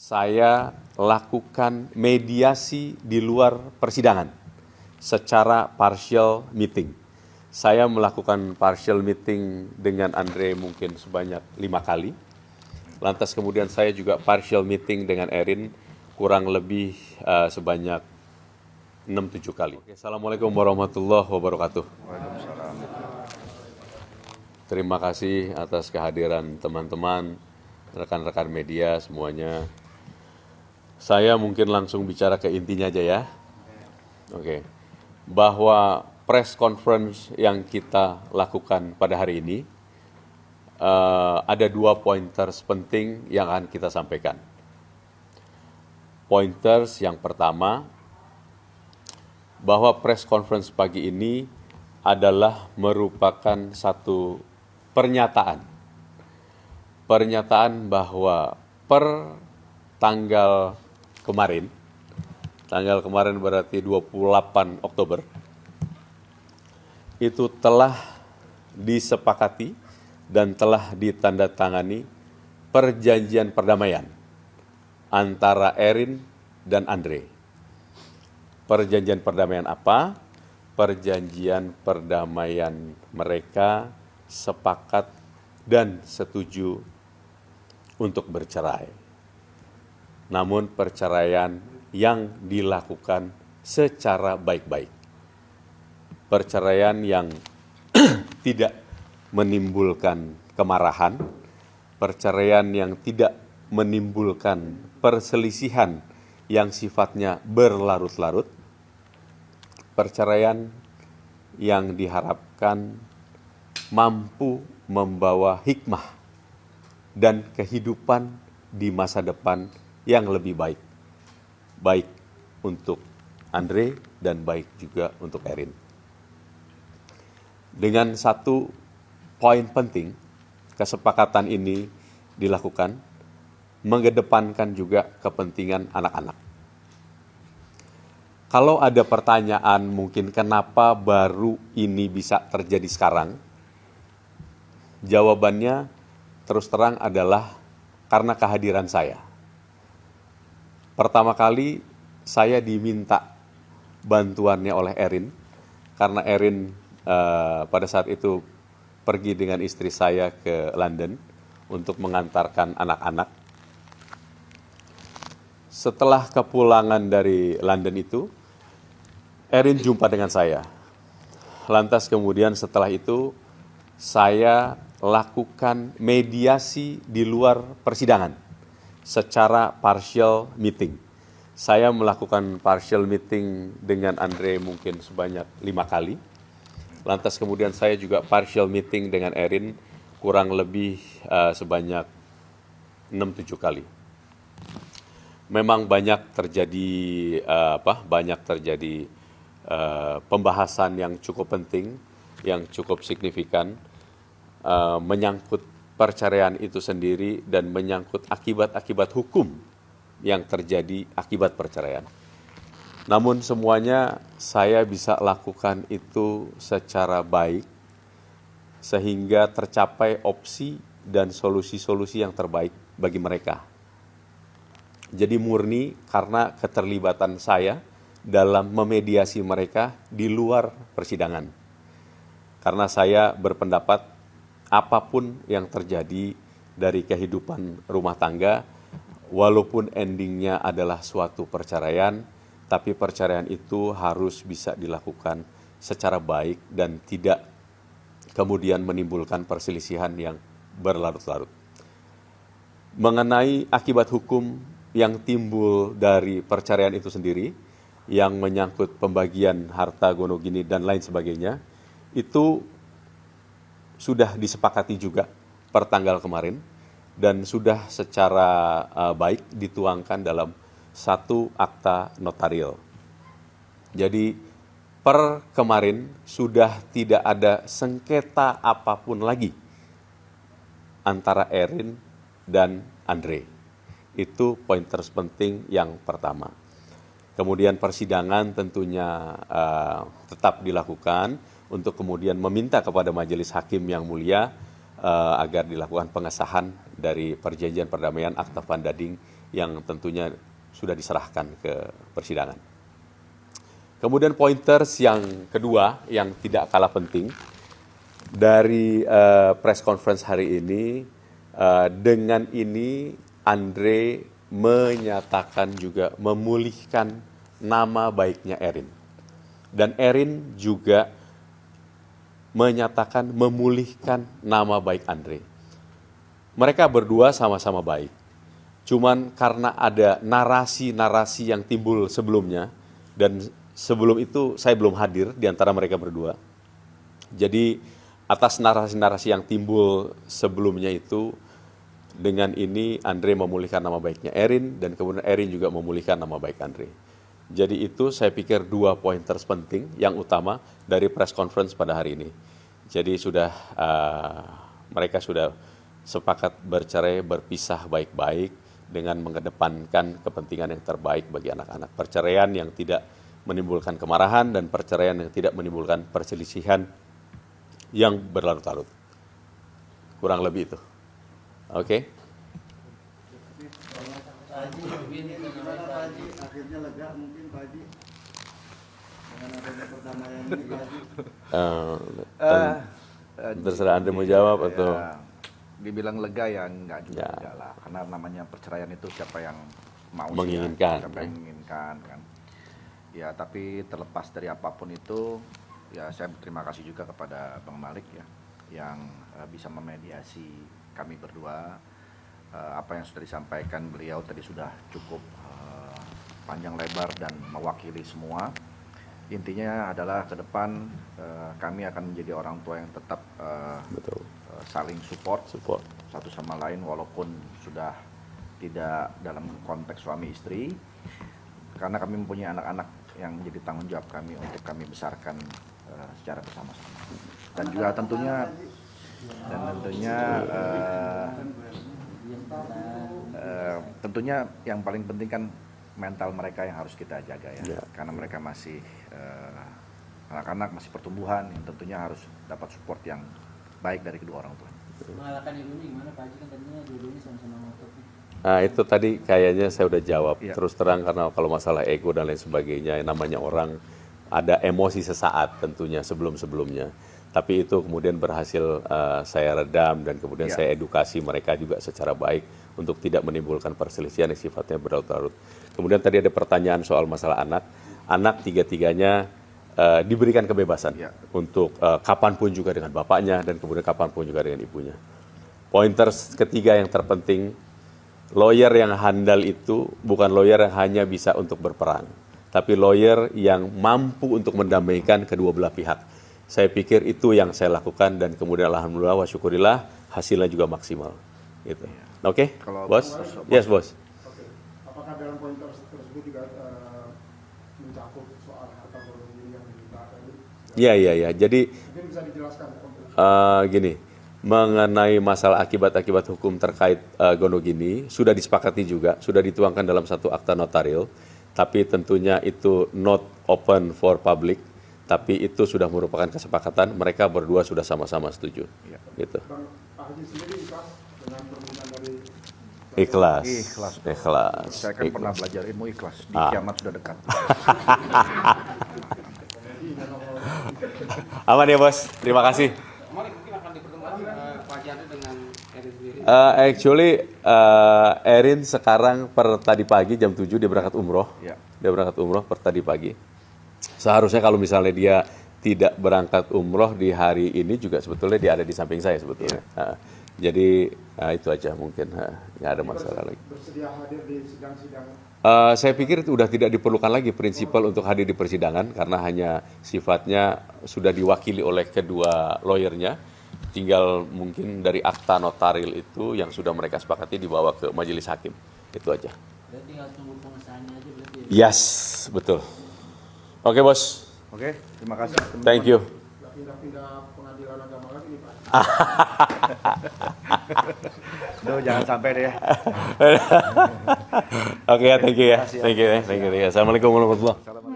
saya lakukan mediasi di luar persidangan secara partial meeting. Saya melakukan partial meeting dengan Andre mungkin sebanyak 5 kali. Lantas kemudian saya juga partial meeting dengan Erin kurang lebih sebanyak 6-7 kali. Assalamualaikum warahmatullahi wabarakatuh. Terima kasih atas kehadiran teman-teman, rekan-rekan media semuanya. Saya mungkin langsung bicara ke intinya aja ya. Oke. Bahwa press conference yang kita lakukan pada hari ini ada 2 pointers penting yang akan kita sampaikan. Pointers yang pertama, bahwa press conference pagi ini adalah merupakan satu pernyataan. Pernyataan bahwa per tanggal kemarin berarti 28 Oktober, itu telah disepakati dan telah ditandatangani perjanjian perdamaian antara Erin dan Andre. Perjanjian perdamaian apa? Perjanjian perdamaian mereka sepakat dan setuju untuk bercerai. Namun perceraian yang dilakukan secara baik-baik. Perceraian yang tidak menimbulkan kemarahan, perceraian yang tidak menimbulkan perselisihan yang sifatnya berlarut-larut, perceraian yang diharapkan mampu membawa hikmah dan kehidupan di masa depan yang lebih baik. Baik untuk Andre dan baik juga untuk Erin. Dengan satu poin penting, kesepakatan ini dilakukan mengedepankan juga kepentingan anak-anak. Kalau ada pertanyaan mungkin kenapa baru ini bisa terjadi sekarang, jawabannya terus terang adalah karena kehadiran saya. Pertama kali saya diminta bantuannya oleh Erin, karena Erin pada saat itu pergi dengan istri saya ke London untuk mengantarkan anak-anak. Setelah kepulangan dari London itu, Erin jumpa dengan saya. Lantas kemudian setelah itu, saya lakukan mediasi di luar persidangan secara partial meeting. Saya melakukan partial meeting dengan Andre mungkin sebanyak 5 kali. Lantas kemudian saya juga partial meeting dengan Erin kurang lebih sebanyak 6-7 kali. Memang banyak terjadi pembahasan yang cukup penting, yang cukup signifikan, menyangkut perceraian itu sendiri dan menyangkut akibat-akibat hukum yang terjadi akibat perceraian. Namun semuanya saya bisa lakukan itu secara baik sehingga tercapai opsi dan solusi-solusi yang terbaik bagi mereka. Jadi murni karena keterlibatan saya dalam memediasi mereka di luar persidangan. Karena saya berpendapat apapun yang terjadi dari kehidupan rumah tangga, walaupun endingnya adalah suatu perceraian, tapi perceraian itu harus bisa dilakukan secara baik dan tidak kemudian menimbulkan perselisihan yang berlarut-larut. Mengenai akibat hukum yang timbul dari perceraian itu sendiri, yang menyangkut pembagian harta gonogini dan lain sebagainya, itu sudah disepakati juga per tanggal kemarin dan sudah secara baik dituangkan dalam satu akta notarial. Jadi per kemarin sudah tidak ada sengketa apapun lagi antara Erin dan Andre. Itu poin terpenting yang pertama. Kemudian persidangan tentunya tetap dilakukan untuk kemudian meminta kepada majelis hakim yang mulia agar dilakukan pengesahan dari perjanjian perdamaian akta pandading yang tentunya sudah diserahkan ke persidangan. Kemudian pointers yang kedua yang tidak kalah penting dari press conference hari ini, dengan ini Andre menyatakan juga memulihkan nama baiknya Erin. Dan Erin juga menyatakan memulihkan nama baik Andre. Mereka berdua sama-sama baik. Cuman karena ada narasi-narasi yang timbul sebelumnya, dan sebelum itu saya belum hadir di antara mereka berdua. Jadi atas narasi-narasi yang timbul sebelumnya itu, dengan ini Andre memulihkan nama baiknya Erin, dan kemudian Erin juga memulihkan nama baik Andre. Jadi itu saya pikir 2 pointers penting yang utama dari press conference pada hari ini. Jadi mereka sudah sepakat bercerai, berpisah baik-baik dengan mengedepankan kepentingan yang terbaik bagi anak-anak. Perceraian yang tidak menimbulkan kemarahan dan perceraian yang tidak menimbulkan perselisihan yang berlarut-larut. Kurang lebih itu. Oke. Akhirnya lega mungkin Pak Haji dengan adanya perdamaian ini Pak Haji. Terserah Anda mau jawab atau dibilang lega ya enggak juga enggak lah, karena namanya perceraian itu siapa yang mau menginginkan, siapa yang menginginkan kan. Ya tapi terlepas dari apapun itu, ya saya berterima kasih juga kepada Bang Malik ya yang bisa memediasi kami berdua. Apa yang sudah disampaikan beliau tadi sudah cukup panjang lebar dan mewakili semua. Intinya adalah ke depan kami akan menjadi orang tua yang tetap saling support satu sama lain, walaupun sudah tidak dalam konteks suami istri, karena kami mempunyai anak-anak yang menjadi tanggung jawab kami untuk kami besarkan secara bersama-sama. Dan juga tentunya yang paling penting kan mental mereka yang harus kita jaga ya. Karena mereka masih anak-anak, masih pertumbuhan, yang tentunya harus dapat support yang baik dari kedua orang tua. Mengalahkan ibunya gimana Pak Haji, kan tadinya dua-duanya sama-sama ngotot. Nah itu tadi kayaknya saya udah jawab. Terus terang, karena kalau masalah ego dan lain sebagainya, namanya orang ada emosi sesaat tentunya sebelum-sebelumnya. Tapi itu kemudian berhasil saya redam, dan kemudian saya edukasi mereka juga secara baik untuk tidak menimbulkan perselisihan yang sifatnya berlarut-larut. Kemudian tadi ada pertanyaan soal masalah anak. Anak tiga-tiganya diberikan kebebasan untuk kapanpun juga dengan bapaknya, dan kemudian kapanpun juga dengan ibunya. Pointers ketiga yang terpenting, lawyer yang handal itu bukan lawyer yang hanya bisa untuk berperang, tapi lawyer yang mampu untuk mendamaikan kedua belah pihak. Saya pikir itu yang saya lakukan, dan kemudian alhamdulillah wa syukurillah hasilnya juga maksimal. Gitu. Oke, bos? Yes, bos. Oke. Apakah dalam poin tersebut juga mencakup soal harta gono gini yang diminta tadi? Iya. Jadi mungkin bisa dijelaskan. Gini, mengenai masalah akibat-akibat hukum terkait gono gini sudah disepakati juga, sudah dituangkan dalam satu akta notaril, tapi tentunya itu not open for public. Tapi itu sudah merupakan kesepakatan, mereka berdua sudah sama-sama setuju. Gitu. Bang Pak Haji sendiri ikhlas dengan permintaan dari Ikhlas. Saya kan pernah belajar ilmu ikhlas, di kiamat sudah dekat. Aman ya bos, terima kasih. Mari mungkin akan dipertemukan Pak Haji dengan Erin sendiri. Actually, Erin sekarang per tadi pagi jam 7 dia berangkat umroh. Dia berangkat umroh per tadi pagi. Seharusnya kalau misalnya dia tidak berangkat umroh di hari ini juga sebetulnya dia ada di samping saya sebetulnya. Jadi itu aja mungkin, nggak ada masalah lagi. Bersedia hadir di sidang-sidang? Saya pikir itu sudah tidak diperlukan lagi prinsipal untuk hadir di persidangan, karena hanya sifatnya sudah diwakili oleh kedua lawyernya. Tinggal mungkin dari akta notaril itu yang sudah mereka sepakati dibawa ke majelis hakim. Itu aja. Berarti tinggal tunggu pengesahannya aja berarti ya? Yes, betul. Oke bos. Oke, terima kasih. Thank you. Nggak pindah-pindah pengadilan agama lagi nih Pak? Duh, jangan sampai deh ya. Oke, thank you ya. Thank you. Assalamualaikum warahmatullahi wabarakatuh.